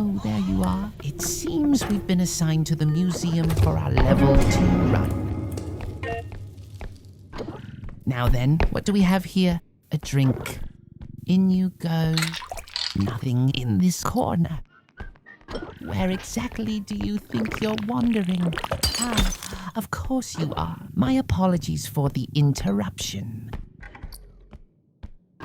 Oh, there you are. It seems we've been assigned to the museum for our level 2 run. Now then, what do we have here? A drink. In you go. Nothing in this corner. Where exactly do you think you're wandering? Ah, of course you are. My apologies for the interruption.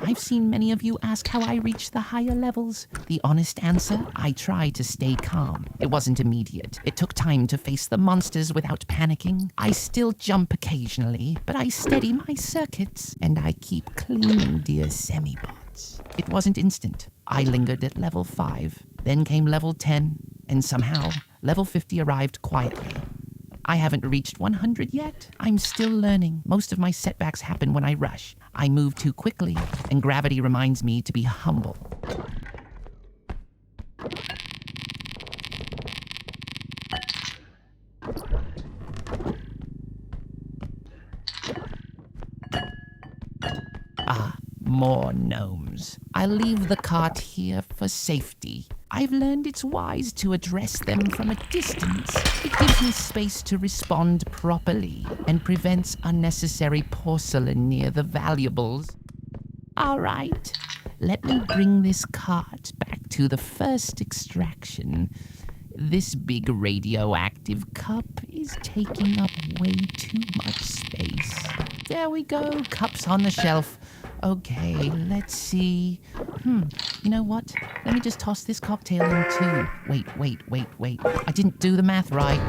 I've seen many of you ask how I reach the higher levels. The honest answer, I try to stay calm. It wasn't immediate. It took time to face the monsters without panicking. I still jump occasionally, but I steady my circuits, and I keep clean, dear Semibots. It wasn't instant. I lingered at level 5, then came level 10, and somehow, level 50 arrived quietly. I haven't reached 100 yet. I'm still learning. Most of my setbacks happen when I rush. I move too quickly, and gravity reminds me to be humble. More gnomes. I leave the cart here for safety. I've learned it's wise to address them from a distance. It gives me space to respond properly and prevents unnecessary porcelain near the valuables. All right, let me bring this cart back to the first extraction. This big radioactive cup is taking up way too much space. There we go, cups on the shelf. Okay, let's see. You know what? Let me just toss this cocktail in too. Wait. I didn't do the math right.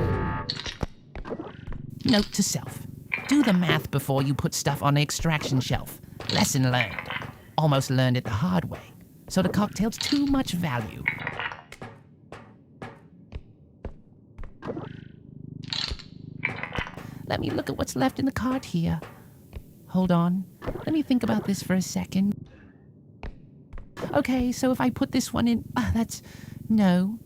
Note to self. Do the math before you put stuff on the extraction shelf. Lesson learned. Almost learned it the hard way. So the cocktail's too much value. Let me look at what's left in the cart here. Hold on. Let me think about this for a second. Okay, so if I put this one in... that's... No.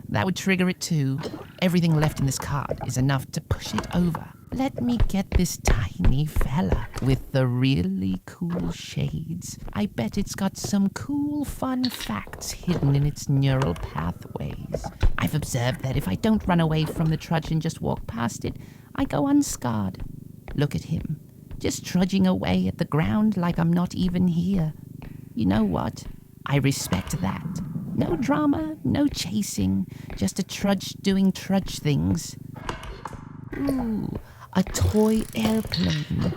That would trigger it too. Everything left in this cart is enough to push it over. Let me get this tiny fella with the really cool shades. I bet it's got some cool, fun facts hidden in its neural pathways. I've observed that if I don't run away from the trudge and just walk past it, I go unscarred. Look at him. Just trudging away at the ground like I'm not even here. You know what? I respect that. No drama, no chasing, just a trudge doing trudge things. Ooh, a toy airplane.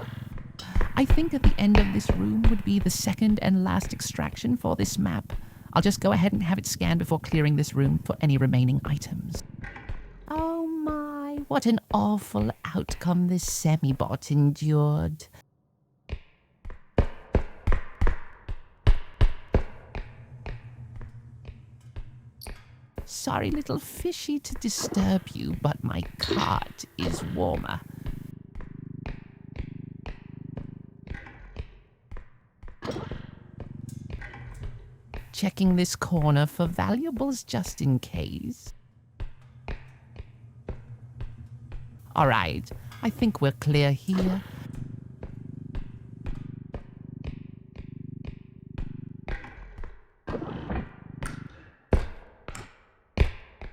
I think at the end of this room would be the second and last extraction for this map. I'll just go ahead and have it scanned before clearing this room for any remaining items. Oh my, what an awful outcome this Semibot endured. Sorry, little fishy, to disturb you, but my cart is warmer. Checking this corner for valuables just in case. All right, I think we're clear here.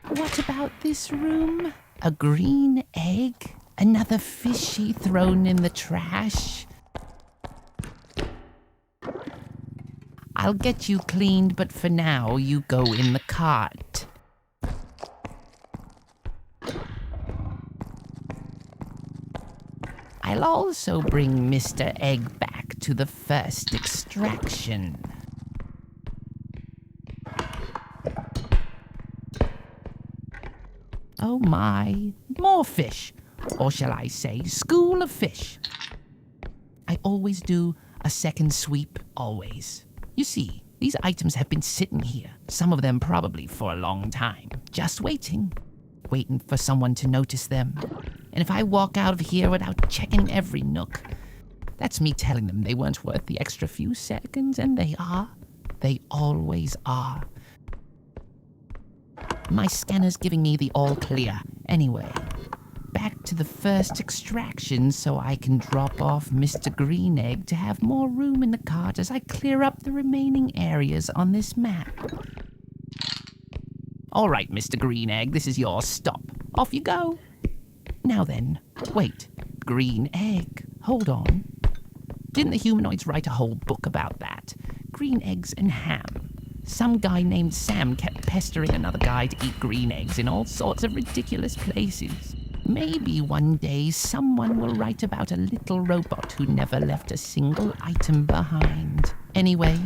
What about this room? A green egg? Another fishy thrown in the trash? I'll get you cleaned, but for now, you go in the cart. I'll also bring Mr. Egg back to the first extraction. Oh my, more fish. Or shall I say, school of fish. I always do a second sweep, always. You see, these items have been sitting here, some of them probably for a long time, just waiting for someone to notice them. And if I walk out of here without checking every nook, that's me telling them they weren't worth the extra few seconds, and they are. They always are. My scanner's giving me the all clear. Anyway, back to the first extraction so I can drop off Mr. Green Egg to have more room in the cart as I clear up the remaining areas on this map. All right, Mr. Green Egg, this is your stop. Off you go. Now then, wait. Green egg. Hold on. Didn't the humanoids write a whole book about that? Green eggs and ham. Some guy named Sam kept pestering another guy to eat green eggs in all sorts of ridiculous places. Maybe one day someone will write about a little robot who never left a single item behind. Anyway,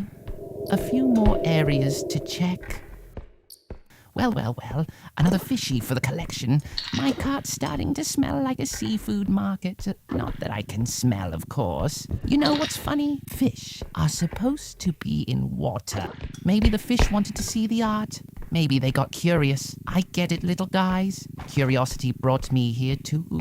a few more areas to check. Well, another fishy for the collection. My cart's starting to smell like a seafood market. Not that I can smell, of course. You know what's funny? Fish are supposed to be in water. Maybe the fish wanted to see the art. Maybe they got curious. I get it, little guys. Curiosity brought me here too.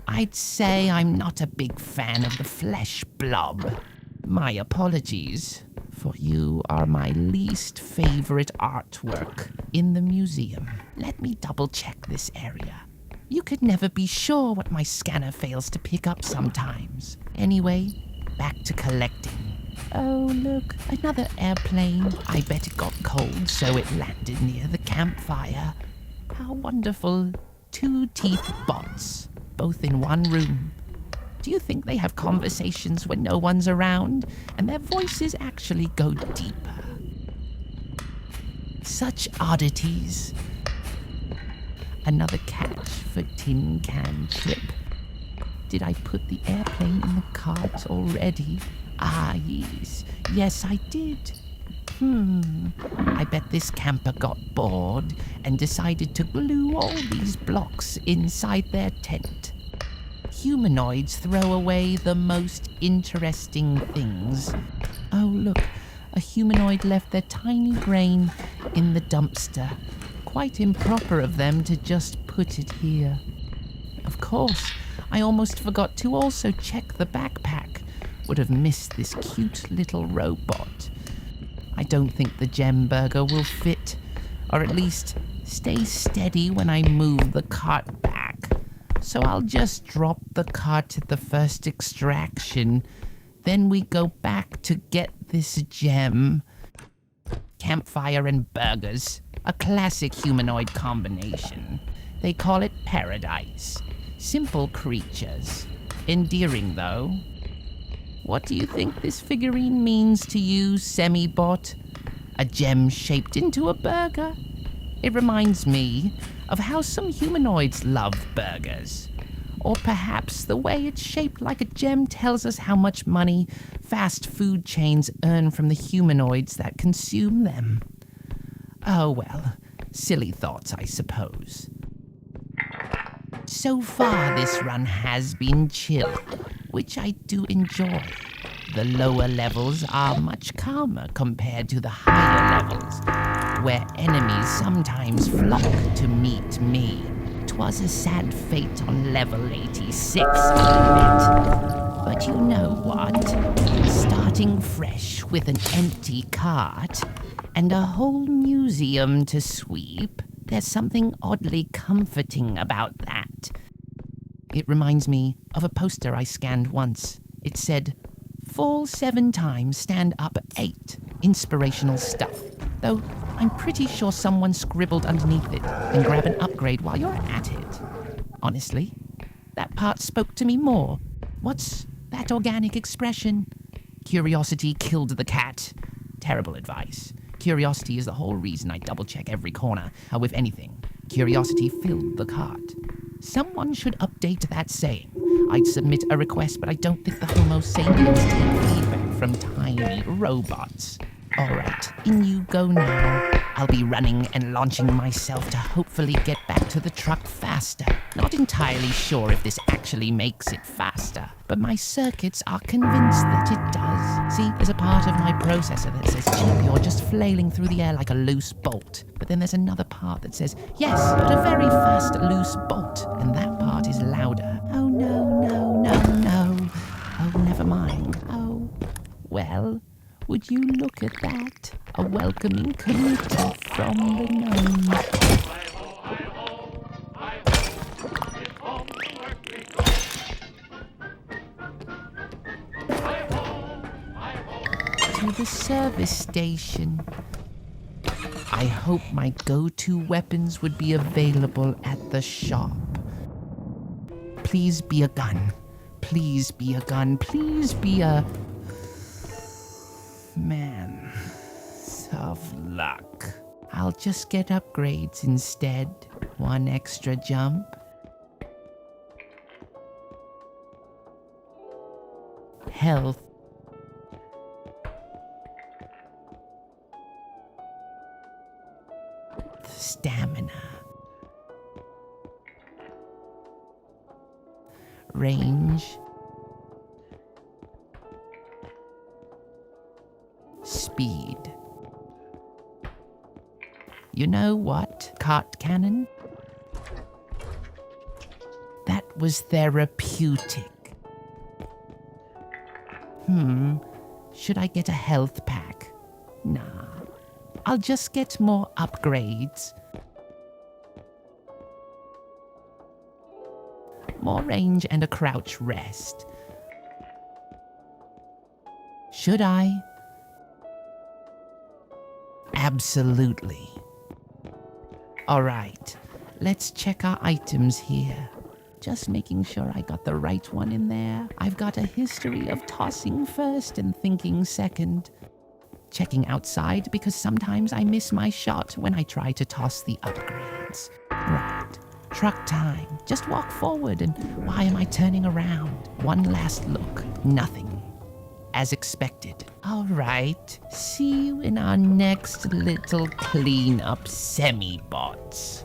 I'd say I'm not a big fan of the flesh blob. My apologies. For you are my least favorite artwork in the museum. Let me double check this area. You could never be sure what my scanner fails to pick up sometimes. Anyway, back to collecting. Oh, look, another airplane. I bet it got cold, so it landed near the campfire. How wonderful. 2 teeth bots, both in one room. Do you think they have conversations when no one's around, and their voices actually go deeper? Such oddities. Another catch for Tin Can Trip. Did I put the airplane in the cart already? Ah, yes, I did. I bet this camper got bored and decided to glue all these blocks inside their tent. Humanoids throw away the most interesting things. Oh, look, a humanoid left their tiny brain in the dumpster. Quite improper of them to just put it here. Of course, I almost forgot to also check the backpack. Would have missed this cute little robot. I don't think the gem burger will fit, or at least stay steady when I move the cart back. So I'll just drop the cart at the first extraction. Then we go back to get this gem. Campfire and burgers. A classic humanoid combination. They call it paradise. Simple creatures. Endearing, though. What do you think this figurine means to you, Semibot? A gem shaped into a burger? It reminds me of how some humanoids love burgers. Or perhaps the way it's shaped like a gem tells us how much money fast food chains earn from the humanoids that consume them. Oh well, silly thoughts, I suppose. So far, this run has been chill, which I do enjoy. The lower levels are much calmer compared to the higher levels, where enemies sometimes flock to meet me. 'Twas a sad fate on level 86, I admit. But you know what? Starting fresh with an empty cart and a whole museum to sweep, there's something oddly comforting about that. It reminds me of a poster I scanned once. It said, "Fall 7 times, stand up 8. Inspirational stuff." Though I'm pretty sure someone scribbled underneath it, and grab an upgrade while you're at it. Honestly, that part spoke to me more. What's that organic expression? Curiosity killed the cat. Terrible advice. Curiosity is the whole reason I double-check every corner. How, if anything, curiosity filled the cart. Someone should update that saying. I'd submit a request, but I don't think the Homo sapiens take feedback from tiny robots. Alright, in you go now. I'll be running and launching myself to hopefully get back to the truck faster. Not entirely sure if this actually makes it faster, but my circuits are convinced that it does. See, there's a part of my processor that says, "Chip, you're just flailing through the air like a loose bolt." But then there's another part that says, "Yes, but a very fast loose bolt." And that part is louder. Oh no. Oh, never mind. Oh, well, would you look at that? A welcoming committee from the gnomes. To the service station. I hope my go-to weapons would be available at the shop. Please be a gun. Please be a gun. Please be a... Man, tough luck. I'll just get upgrades instead. One extra jump. Health. Stamina. Range. Speed. You know what, cart cannon? That was therapeutic. Should I get a health pack? Nah, I'll just get more upgrades. More range and a crouch rest. Should I? Absolutely. All right, let's check our items here. Just making sure I got the right one in there. I've got a history of tossing first and thinking second. Checking outside because sometimes I miss my shot when I try to toss the upgrades. Right, truck time. Just walk forward and why am I turning around? One last look, nothing. As expected. All right, see you in our next little cleanup, Semibots.